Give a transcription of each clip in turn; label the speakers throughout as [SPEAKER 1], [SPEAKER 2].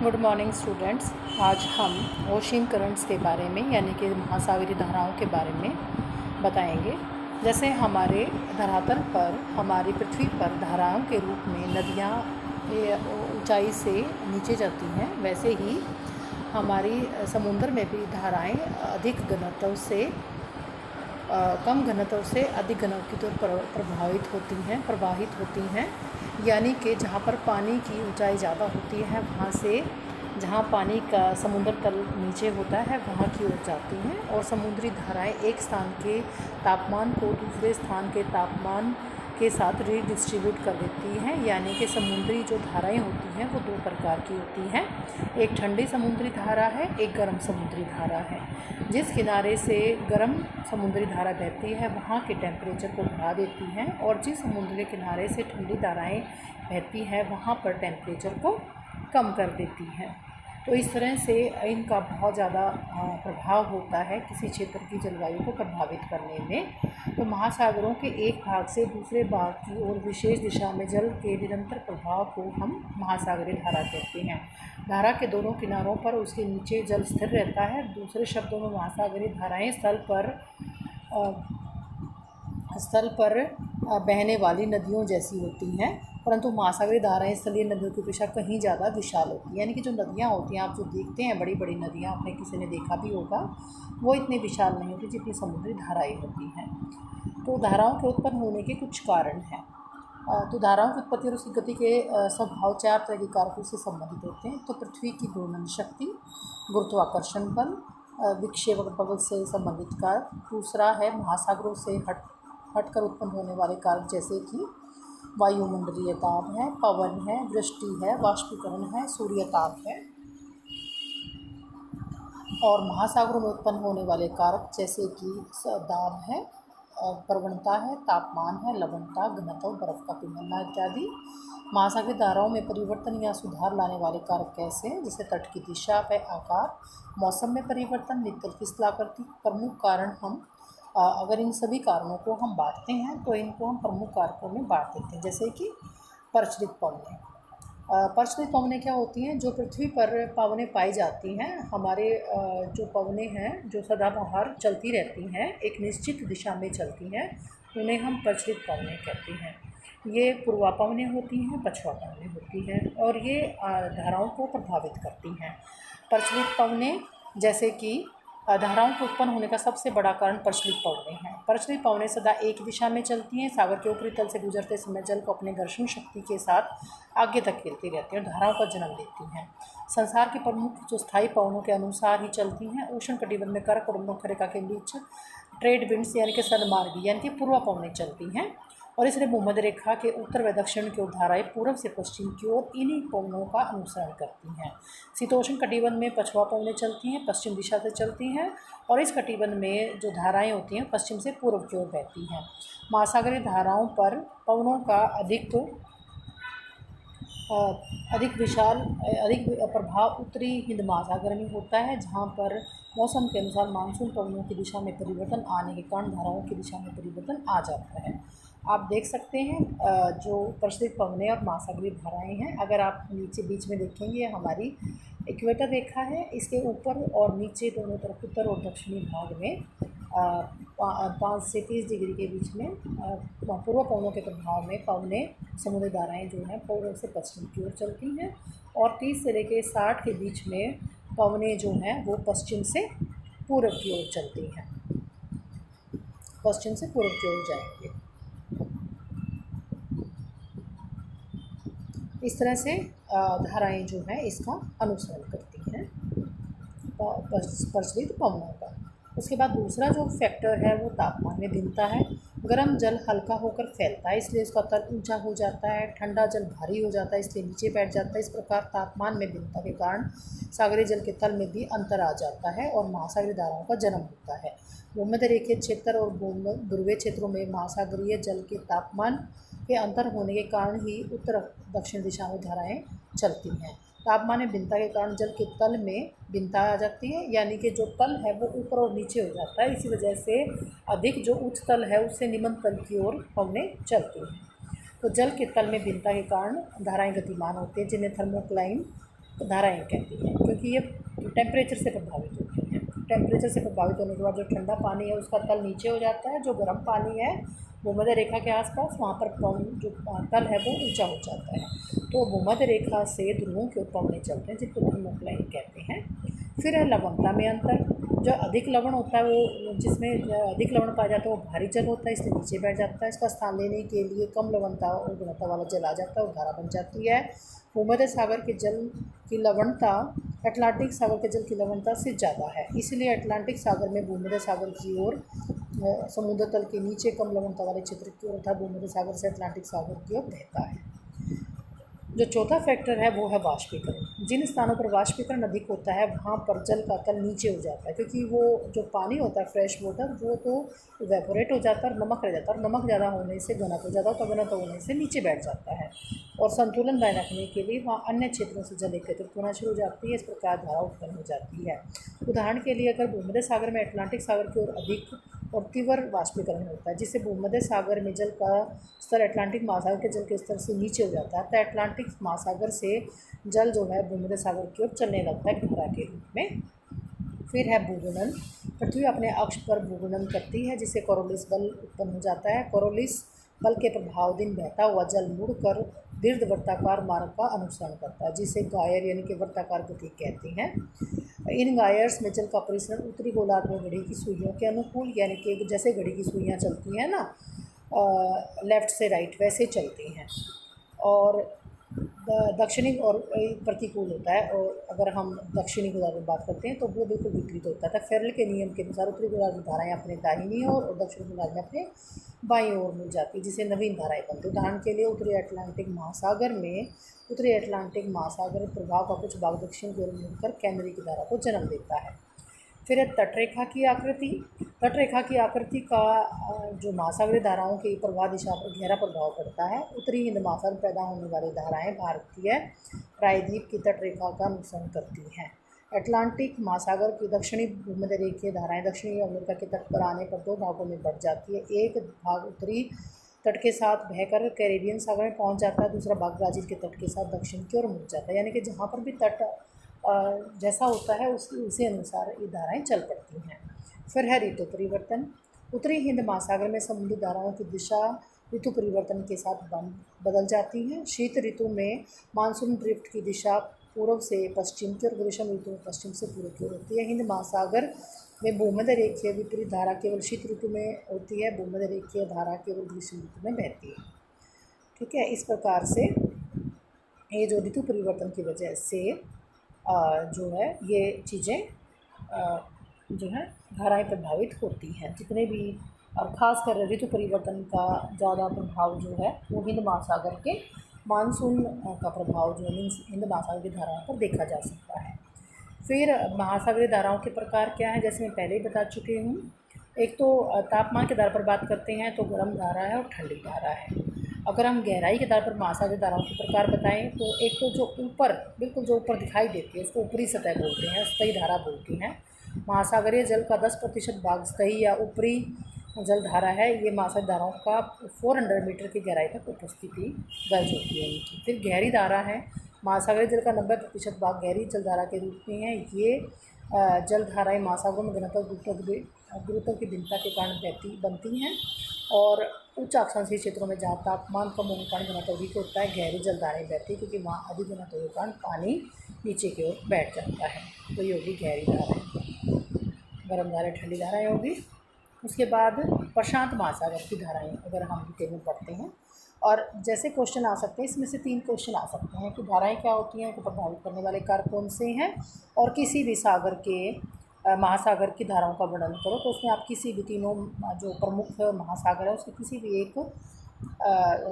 [SPEAKER 1] Good morning students. आज हम ocean currents के बारे में यानी कि महासागरीय धाराओं के बारे में बताएंगे। जैसे हमारे धरातल पर, हमारी पृथ्वी पर धाराओं के रूप में नदियाँ ऊंचाई से नीचे जाती हैं, वैसे ही हमारी समुद्र में भी धाराएं अधिक घनत्व से कम घनत्व से अधिक घनत्व की ओर प्रवाहित होती हैं। यानी कि जहाँ पर पानी की ऊंचाई ज़्यादा होती है, वहाँ से जहाँ पानी का समुद्र तल नीचे होता है वहाँ की ओर जाती हैं, और समुद्री धाराएं एक स्थान के तापमान को दूसरे स्थान के तापमान के साथ रीडिस्ट्रीब्यूट कर देती हैं। यानी कि समुद्री जो धाराएं होती हैं वो दो प्रकार की होती हैं, एक ठंडी समुद्री धारा है, एक गर्म समुद्री धारा है। जिस किनारे से गर्म समुद्री धारा बहती है वहाँ के टेम्परेचर को बढ़ा देती हैं, और जिस समुद्री किनारे से ठंडी धाराएं बहती हैं वहाँ पर टेम्परेचर को कम कर देती हैं। तो इस तरह से इनका बहुत ज़्यादा प्रभाव होता है किसी क्षेत्र की जलवायु को प्रभावित करने में। तो महासागरों के एक भाग से दूसरे भाग की ओर विशेष दिशा में जल के निरंतर प्रभाव को हम महासागरीय धारा कहते हैं। धारा के दोनों किनारों पर उसके नीचे जल स्थिर रहता है। दूसरे शब्दों में महासागरीय धाराएं स्थल पर बहने वाली नदियों जैसी होती हैं, परंतु महासागरीय धाराएं स्थलीय नदियों की अपेक्षा कहीं ज़्यादा विशाल होती है। यानी कि जो नदियाँ होती हैं, आप जो देखते हैं बड़ी बड़ी नदियाँ, आपने किसी ने देखा भी होगा, वो इतनी विशाल नहीं होती जितनी समुद्री धाराएं होती हैं। तो धाराओं के उत्पन्न होने के कुछ कारण हैं। तो धाराओं की उत्पत्ति और उसकी गति के स्वभाव 4 तरह के कारकों से संबंधित होते हैं। तो पृथ्वी की घूर्णन शक्ति, गुरुत्वाकर्षण बल, विक्षेपण बल से संबंधित कारक। दूसरा है महासागरों से हटकर उत्पन्न होने वाले कारक, जैसे कि वायुमंडलीय ताप है, पवन है, वृष्टि है, वाष्पीकरण है, सूर्यताप है। और महासागरों में उत्पन्न होने वाले कारक जैसे कि दाब है, प्रवणता है, तापमान है, लवणता, घनत्व, बर्फ का पिघलना इत्यादि। महासागरीय धाराओं में परिवर्तन या सुधार लाने वाले कारक कैसे हैं, जैसे तट की दिशा व आकार, मौसम में परिवर्तन, नित्तल की स्थलाकृति। प्रमुख कारण हम अगर इन सभी कारणों को हम बांटते हैं तो इनको हम प्रमुख कारकों में बांट देते हैं। जैसे कि प्रचलित पवनें। प्रचलित पवनें क्या होती हैं? जो पृथ्वी पर पवनें पाई जाती हैं, हमारे जो पवनें हैं जो सदाबहार चलती रहती हैं, एक निश्चित दिशा में चलती हैं, उन्हें हम प्रचलित पवनें कहते हैं। ये पूर्वा पवनें होती हैं, पछुआ पवनें होती हैं, और ये धाराओं को प्रभावित करती हैं। प्रचलित पवनें, जैसे कि धाराओं के उत्पन्न होने का सबसे बड़ा कारण प्रचलित पवनें हैं। प्रचलित पवनें सदा एक दिशा में चलती हैं, सागर के ऊपरी तल से गुजरते समय जल को अपने घर्षण शक्ति के साथ आगे धकेलती रहती हैं और धाराओं का जन्म देती हैं। संसार की प्रमुख जो स्थायी पवनों के अनुसार ही चलती हैं। उष्णकटिबंध में कर्क और मुख्य रेखा के बीच ट्रेड विंड्स यानी कि सन्मार्गी यानी कि पूर्वा पवनें चलती हैं, और इसलिए भूमध्य रेखा के उत्तर व दक्षिण की ओर धाराएं पूर्व से पश्चिम की ओर इन्हीं पवनों का अनुसरण करती हैं। शीतोष्ण कटिबंध में पछुआ पवनें चलती हैं, पश्चिम दिशा से चलती हैं, और इस कटिबंध में जो धाराएं होती हैं पश्चिम से पूर्व की ओर बहती हैं। महासागरीय धाराओं पर पवनों का अधिक प्रभाव उत्तरी हिंद महासागर में होता है, जहाँ पर मौसम के अनुसार मानसून पवनों की दिशा में परिवर्तन आने के कारण धाराओं की दिशा में परिवर्तन आ जाता है। आप देख सकते हैं जो प्रचलित पवनें और महासागरीय धाराएं हैं, अगर आप नीचे बीच में देखेंगे हमारी इक्वेटर रेखा है, इसके ऊपर और नीचे दोनों तरफ उत्तर और दक्षिणी भाग में 5 से 30 डिग्री के बीच में पूर्व पवनों के प्रभाव में पवनें समुद्री धाराएं जो हैं पूर्व से पश्चिम की ओर चलती हैं, और 30 से लेकर 60 के बीच में पवनें जो हैं वो पश्चिम से पूर्व की ओर चलती हैं, पश्चिम से पूर्व की ओर जाएंगे। इस तरह से धाराएं जो हैं इसका अनुसरण करती हैं प्रचलित पवनों का। उसके बाद दूसरा जो फैक्टर है वो तापमान में भिन्नता है। गर्म जल हल्का होकर फैलता है, इसलिए उसका तल ऊंचा हो जाता है। ठंडा जल भारी हो जाता है, इसलिए नीचे बैठ जाता है। इस प्रकार तापमान में भिन्नता के कारण सागरीय जल के तल में भी अंतर आ जाता है और महासागरीय धाराओं का जन्म होता है। भूमध्य रेखीय क्षेत्र और ध्रुवीय क्षेत्रों में महासागरीय जल के तापमान के अंतर होने के कारण ही उत्तर दक्षिण दिशा में धाराएं चलती हैं। तापमान में भिन्नता के कारण जल के तल में भिन्नता आ जाती है, यानी कि जो तल है वो ऊपर और नीचे हो जाता है। इसी वजह से अधिक जो उच्च तल है उससे निम्न तल की ओर पवनें चलती हैं। तो जल के तल में भिन्नता के कारण धाराएं गतिमान होती हैं, जिन्हें थर्मोक्लाइन धाराएं कहती हैं, क्योंकि ये टेम्परेचर से प्रभावित होती हैं। टेम्परेचर से प्रभावित होने के बाद जो ठंडा पानी है उसका तल नीचे हो जाता है, जो गर्म पानी है भूमध्य रेखा के आसपास वहाँ पर जो तल है वो ऊंचा हो जाता है। तो भूमध्य रेखा से ध्रुवों के ऊपर में चलते हैं, जिसको ध्रुवों लाइन कहते हैं। फिर है लवणता में अंतर। जो अधिक लवण होता है वो, जिसमें अधिक लवण पाया जाता है वो भारी जल होता है, इसलिए नीचे बैठ जाता है। इसका स्थान लेने के लिए कम लवणता और गुणवत्ता वाला जल आ जाता है और धारा बन जाती है। भूमध्य सागर के जल की लवणता अटलांटिक सागर के जल की लवणता से ज़्यादा है, इसलिए अटलांटिक सागर में भूमध्य सागर की ओर समुद्र तल के नीचे कम लवणता वाले क्षेत्र की ओर अर्थात भूमध्य सागर से अटलांटिक सागर की ओर बहता है। जो चौथा फैक्टर है वो है वाष्पीकरण। जिन स्थानों पर वाष्पीकरण अधिक होता है वहाँ पर जल का तल नीचे हो जाता है, क्योंकि वो जो पानी होता है फ्रेश वाटर वो तो इवेपोरेट हो जाता है और नमक रह जाता है, और नमक ज़्यादा होने से घनत्व ज़्यादा होता है, घनत्व होने से नीचे बैठ जाता है और संतुलन बनाए रखने के लिए वहाँ अन्य क्षेत्रों से जल एकत्रित होना शुरू हो जाती है। इस प्रकार धारा उत्पन्न हो जाती है। उदाहरण के लिए अगर भूमध्य सागर में अटलांटिक सागर की ओर अधिक और तीव्र वाष्पीकरण होता है, जिससे भूमध्य सागर में जल का स्तर अटलांटिक महासागर के जल के स्तर से नीचे हो जाता है, तो अटलांटिक महासागर से जल जो है भूमध्य सागर की ओर चलने लगता है धारा के रूप में। फिर है भूगुणन। पृथ्वी अपने अक्ष पर भूगुणन करती है, जिससे कोरोलिस बल उत्पन्न हो जाता है। कोरोलिस बल के प्रभावाधीन बहता हुआ जल मुड़कर दीर्घवृत्ताकार मार्ग का अनुसरण करता है, जिसे गायर यानी कि वृत्ताकार गति कहते हैं। इन गायर्स में जल का परिसरण उत्तरी गोलार्ध में घड़ी की सुइयों के अनुकूल, यानी कि जैसे घड़ी की सुइयाँ चलती हैं ना लेफ़्ट से राइट, वैसे चलती हैं, और दक्षिणी और प्रतिकूल होता है। और अगर हम दक्षिणी गोलार्ध में बात करते हैं तो वो बिल्कुल विपरीत होता है। फेरल के नियम के अनुसार उत्तरी गोलार्ध में धाराएँ अपने दाहिनी ओर और दक्षिणी गोलार्ध में अपने बाईं ओर मिल जाती है, जिसे नवीन धाराएँ बनती है। उदाहरण के लिए उत्तरी अटलांटिक महासागर प्रभाव का कुछ भाग दक्षिण की ओर मुड़कर केंद्रीय की धारा को जन्म देता है। फिर है तटरेखा की आकृति। तटरेखा की आकृति का जो महासागरीय धाराओं की प्रवाह दिशा पर गहरा प्रभाव पड़ता है। उत्तरी हिंद महासागर में पैदा होने वाली धाराएं भारतीय प्रायद्वीप की तटरेखा का अनुसरण करती हैं। अटलांटिक महासागर की दक्षिणी भूमध्य रेखीय धाराएं दक्षिणी अमेरिका के तट पर आने पर दो भागों में बढ़ जाती है। एक भाग उत्तरी तट के साथ बहकर कैरेबियन सागर में पहुंच जाता है, दूसरा भाग ब्राज़ील के तट के साथ दक्षिण की ओर मुड़ जाता है, यानी कि जहाँ पर भी तट जैसा होता है उसी अनुसार ये धाराएं चल पड़ती हैं। फिर है ऋतु परिवर्तन। उत्तरी हिंद महासागर में समुद्री धाराओं की दिशा ऋतु परिवर्तन के साथ बदल जाती है। शीत ऋतु में मानसून ड्रिफ्ट की दिशा पूर्व से पश्चिम की और ग्रीष्म ऋतु में पश्चिम से पूर्व की ओर होती है। हिंद महासागर में भूमध्य रेखीय विपरीत धारा केवल शीत ऋतु में होती है, भूमध्य रेखीय धारा केवल ग्रीष्म ऋतु में बहती है। ठीक है, इस प्रकार से ये जो ऋतु परिवर्तन की वजह से जो है ये चीज़ें जो है धाराएं प्रभावित होती हैं। जितने भी और ख़ासकर ऋतु परिवर्तन का ज़्यादा प्रभाव जो है वो हिंद महासागर के मानसून का प्रभाव जो है हिंद महासागर की धाराओं पर देखा जा सकता है। फिर महासागरीय धाराओं के प्रकार क्या हैं, जैसे मैं पहले ही बता चुकी हूँ। एक तो तापमान के आधार पर बात करते हैं तो गर्म धारा है और ठंडी धारा है। अगर हम गहराई के आधार पर महासागरीय धाराओं के प्रकार बताएं तो एक तो जो ऊपर बिल्कुल जो ऊपर दिखाई देती है उसको ऊपरी सतह बोलते हैं, स्थायी धारा बोलती हैं। महासागरीय जल का 10% भाग स्थायी या ऊपरी जल धारा है। ये महासागरीय धाराओं का 400 मीटर की गहराई तक उपस्थिति दर्ज होती है इनकी। फिर गहरी धारा है। महासागरीय जल का 90% भाग गहरी जल धारा के रूप में है। ये जल धाराएँ महासागरों में घनत्व गुरुत्व की भिन्नता के कारण बनती हैं और उच्च अक्षांशीय क्षेत्रों में जहाँ तापमान कम होने के कारण घनत्व अधिक होता है गहरी जल धाराएँ बहती है, क्योंकि वहाँ अधिक घनत्व के कारण पानी नीचे की ओर बैठ जाता है। तो ये होगी गहरी धाराएँ। गर्म धाराएँ ठंडी धाराएँ होगी। उसके बाद प्रशांत महासागर की धाराएँ अगर हम डिटेल में पढ़ते हैं, और जैसे क्वेश्चन आ सकते हैं, इसमें से 3 क्वेश्चन आ सकते हैं कि धाराएँ क्या होती हैं, उनको प्रभावित करने वाले कारक कौन से हैं, और किसी भी सागर के महासागर की धाराओं का वर्णन करो। तो उसमें आप किसी भी तीनों जो प्रमुख महासागर है उसके किसी भी एक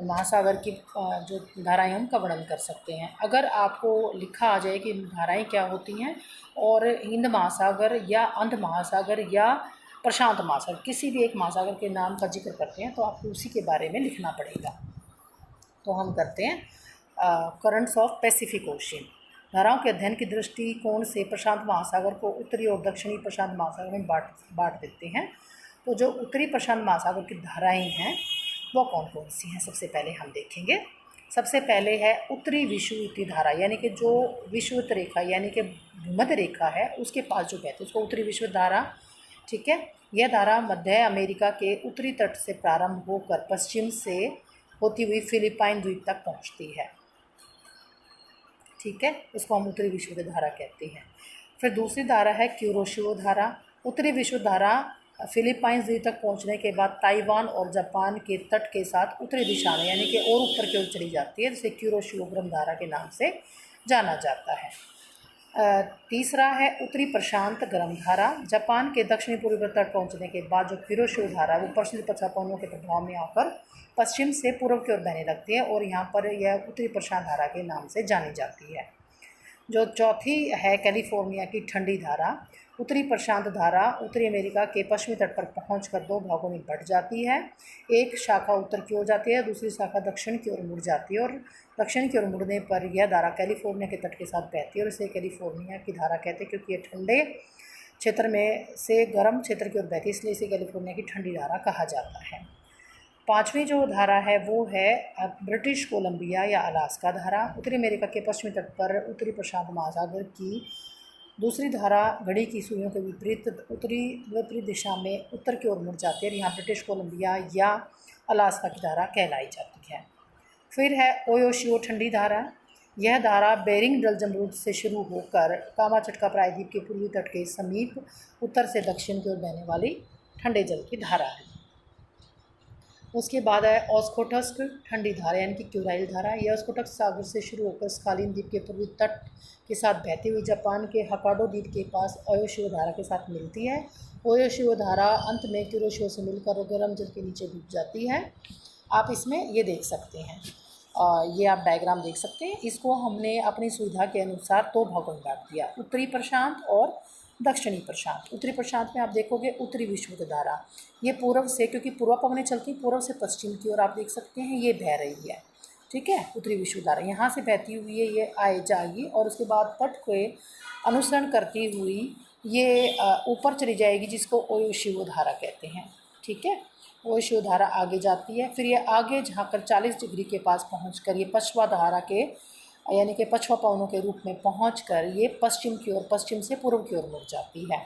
[SPEAKER 1] महासागर की जो धाराएँ हैं उनका वर्णन कर सकते हैं। अगर आपको लिखा आ जाए कि धाराएँ क्या होती हैं और हिंद महासागर या अंध महासागर या प्रशांत महासागर किसी भी एक महासागर के नाम का जिक्र करते हैं तो आपको उसी के बारे में लिखना पड़ेगा। तो हम करते हैं करंट्स ऑफ पैसिफिक ओशियन। धाराओं के अध्ययन की दृष्टिकोण से प्रशांत महासागर को उत्तरी और दक्षिणी प्रशांत महासागर में बांट देते हैं। तो जो उत्तरी प्रशांत महासागर की धाराएं हैं वो कौन कौन सी हैं, सबसे पहले हम देखेंगे। सबसे पहले है उत्तरी विषुवत धारा, यानी कि जो विषुवत रेखा यानी कि भूमध्य रेखा है उसके पास जो बहती है उसको उत्तरी विषुवत धारा। ठीक है, यह धारा मध्य अमेरिका के उत्तरी तट से प्रारंभ होकर पश्चिम से होती हुई फिलिपाइन द्वीप तक पहुंचती है। ठीक है, इसको हम उत्तरी विषुवत धारा कहते हैं। फिर दूसरी धारा है क्यूरोशियो धारा। उत्तरी विषुवत धारा फिलिपाइंस द्वीप तक पहुंचने के बाद ताइवान और जापान के तट के साथ उत्तरी दिशा में यानी कि और ऊपर की ओर चली जाती है, जिसे क्यूरोशियो गर्म धारा के नाम से जाना जाता है। तीसरा है उत्तरी प्रशांत गर्म धारा। जापान के दक्षिणी पूर्वी तट पहुंचने के बाद जो क्यूरोशियो धारा है वो पश्चिमी पछापनों के प्रभाव में आकर पश्चिम से पूर्व की ओर बहने लगती है और यहाँ पर यह उत्तरी प्रशांत धारा के नाम से जानी जाती है। जो चौथी है कैलिफोर्निया की ठंडी धारा। उत्तरी प्रशांत धारा उत्तरी अमेरिका के पश्चिमी तट पर पहुंचकर दो भागों में बंट जाती है। एक शाखा उत्तर की ओर जाती है, दूसरी शाखा दक्षिण की ओर मुड़ जाती है और दक्षिण की ओर मुड़ने पर यह धारा कैलिफोर्निया के तट के साथ बहती है और इसे कैलिफोर्निया की धारा कहते हैं, क्योंकि ये ठंडे क्षेत्र में से गर्म क्षेत्र की ओर बहती है, इसलिए इसे कैलिफोर्निया की ठंडी धारा कहा जाता है। पांचवी जो धारा है वो है ब्रिटिश कोलंबिया या अलास्का धारा। उत्तरी अमेरिका के पश्चिमी तट पर उत्तरी प्रशांत महासागर की दूसरी धारा घड़ी की सुइयों के विपरीत दिशा में उत्तर की ओर मुड़ जाती है और यहाँ ब्रिटिश कोलंबिया या अलास्का की धारा कहलाई जाती है। फिर है ओयोशियो ठंडी धारा। यह धारा बेरिंग जल जमरूद से शुरू होकर कामाचटका प्रायद्वीप के पूर्वी तट के समीप उत्तर से दक्षिण की ओर बहने वाली ठंडे जल की धारा है। उसके बाद है ओस्कोटस्क ठंडी धारा यानी कि क्यूराइल धारा। यह ओस्कोटस्क सागर से शुरू होकर स्कालिन द्वीप के पूर्वी तट के साथ बहती हुई जापान के हकाडो द्वीप के पास ओयोशियो धारा के साथ मिलती है। ओयोशियो धारा अंत में क्यूरोशियो से मिलकर गर्म जल के नीचे डूब जाती है। आप इसमें ये देख सकते हैं, ये आप डायग्राम देख सकते हैं। इसको हमने अपनी सुविधा के अनुसार दो भागों में बांट दिया, उत्तरी प्रशांत और दक्षिणी प्रशांत। उत्तरी प्रशांत में आप देखोगे उत्तरी विषुवत धारा, ये पूर्व से, क्योंकि पूर्व पवनें चलती पूर्व से पश्चिम की ओर, आप देख सकते हैं ये बह रही है। ठीक है, उत्तरी विषुवत धारा यहाँ से बहती हुई है, ये आए जाएगी और उसके बाद तट के अनुसरण करती हुई ये ऊपर चली जाएगी, जिसको ओयोशियो धारा कहते हैं। ठीक है, ओयोशियो धारा आगे जाती है, फिर ये आगे जाकर 40 डिग्री के पास पहुँच ये पछवा धारा के यानी कि पछवा पवनों के रूप में पहुंचकर ये पश्चिम की ओर, पश्चिम से पूर्व की ओर मुड़ जाती है।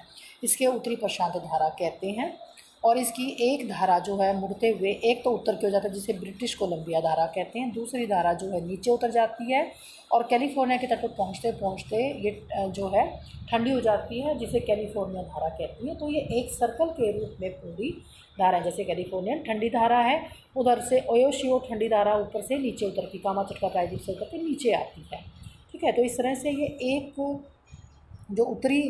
[SPEAKER 1] इसके उत्तरी प्रशांत धारा कहते हैं। और इसकी एक धारा जो है मुड़ते हुए, एक तो उत्तर की ओर जाता है जिसे ब्रिटिश कोलंबिया धारा कहते हैं, दूसरी धारा जो है नीचे उतर जाती है और कैलिफोर्निया के तट पर पहुँचते पहुँचते ये जो है ठंडी हो जाती है, जिसे कैलिफोर्निया धारा कहती है। तो ये एक सर्कल के रूप में पूरी धारा है, जैसे कैलिफोर्निया ठंडी धारा है, उधर से ओयोशियो ठंडी धारा ऊपर से नीचे उतरती, कामाचटका प्रायद्वीप से उतर के नीचे आती है। ठीक है, तो इस तरह से ये एक जो उत्तरी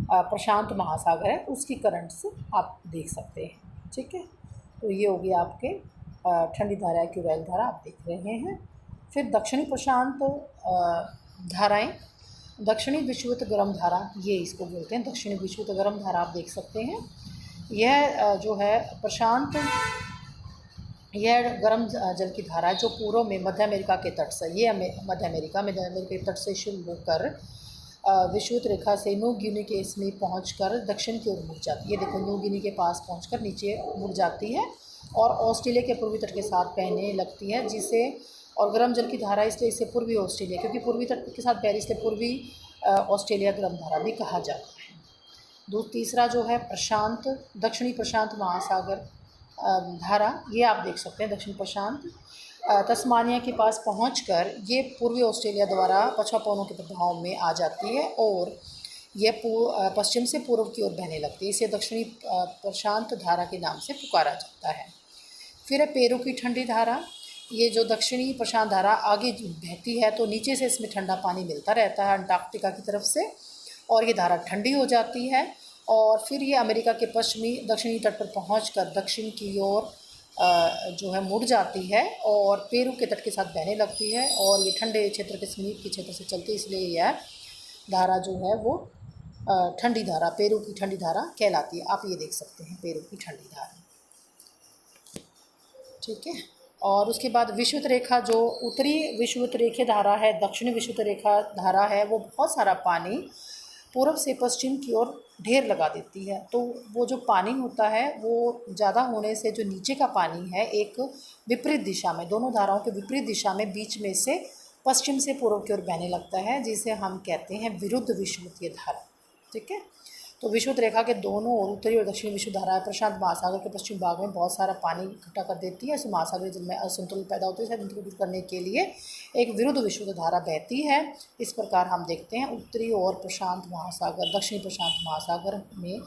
[SPEAKER 1] प्रशांत महासागर है उसकी करंट्स आप देख सकते हैं। ठीक है, तो ये हो गया आपके ठंडी धारा क्यूराइल धारा आप देख रहे हैं। फिर दक्षिणी प्रशांत धाराएं, दक्षिणी विषुवत गर्म धारा, ये इसको बोलते हैं दक्षिणी विषुवत गर्म धारा, आप देख सकते हैं। यह जो है प्रशांत, यह गर्म जल की धारा है जो पूर्व में मध्य अमेरिका के तट से, ये मध्य अमेरिका के तट से शुरू होकर विषुवत रेखा से न्यू गिनी के समीप पहुंचकर दक्षिण की ओर मुड़ जाती है। ये देखो, न्यू गिनी के पास पहुंचकर नीचे मुड़ जाती है और ऑस्ट्रेलिया के पूर्वी तट के साथ बहने लगती है, जिसे, और गर्म जल की धारा इसलिए इसे पूर्वी ऑस्ट्रेलिया, क्योंकि पूर्वी तट के साथ बह रही इसलिए पूर्वी ऑस्ट्रेलिया गर्म धारा भी कहा जाता है। तीसरा जो है प्रशांत, दक्षिणी प्रशांत महासागर धारा, ये आप देख सकते हैं दक्षिण प्रशांत, तस्मानिया के पास पहुंचकर ये पूर्वी ऑस्ट्रेलिया द्वारा पछवा पवनों के प्रभाव में आ जाती है और यह पश्चिम से पूर्व की ओर बहने लगती है। इसे दक्षिणी प्रशांत धारा के नाम से पुकारा जाता है। फिर है पेरू की ठंडी धारा। ये जो दक्षिणी प्रशांत धारा आगे बहती है तो नीचे से इसमें ठंडा पानी मिलता रहता है अंटार्कटिका की तरफ से, और ये धारा ठंडी हो जाती है और फिर ये अमेरिका के पश्चिमी दक्षिणी तट पर पहुंचकर दक्षिण की ओर जो है मुड़ जाती है और पेरू के तट के साथ बहने लगती है और ये ठंडे क्षेत्र के समीप के क्षेत्र से चलती है, इसलिए यह धारा जो है वो ठंडी धारा, पेरू की ठंडी धारा कहलाती है। आप ये देख सकते हैं पेरू की ठंडी धारा। ठीक है, और उसके बाद विषुवत रेखा, जो उत्तरी विषुवत रेखा धारा है, दक्षिणी विषुवत रेखा धारा है, वो बहुत सारा पानी पूर्व से पश्चिम की ओर ढेर लगा देती है। तो वो जो पानी होता है वो ज़्यादा होने से जो नीचे का पानी है एक विपरीत दिशा में, दोनों धाराओं के विपरीत दिशा में बीच में से पश्चिम से पूर्व की ओर बहने लगता है, जिसे हम कहते हैं विरुद्ध विषुवतीय धारा। ठीक है, तो विषुवत रेखा के दोनों ओर उत्तरी और दक्षिणी विषुवत धारा प्रशांत महासागर के पश्चिम भाग में बहुत सारा पानी इकट्ठा कर देती है। इस महासागरीय जल में असंतुलन पैदा होते है, संतुलन दूर करने के लिए एक विरुद्ध विषुवत धारा बहती है। इस प्रकार हम देखते हैं उत्तरी और प्रशांत महासागर, दक्षिणी प्रशांत महासागर में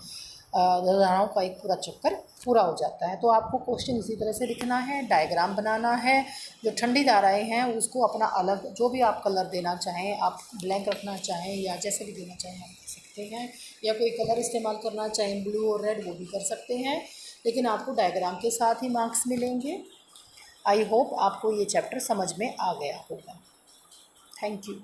[SPEAKER 1] धाराओं का एक पूरा चक्कर पूरा हो जाता है। तो आपको क्वेश्चन इसी तरह से लिखना है, डायग्राम बनाना है। जो ठंडी धाराएं हैं उसको अपना अलग जो भी आप कलर देना चाहें, आप ब्लैंक रखना चाहें या जैसे भी देना चाहें आप दे सकते हैं, या कोई कलर इस्तेमाल करना चाहें ब्लू और रेड वो भी कर सकते हैं, लेकिन आपको डायग्राम के साथ ही मार्क्स मिलेंगे। आई होप आपको ये चैप्टर समझ में आ गया होगा। Thank you.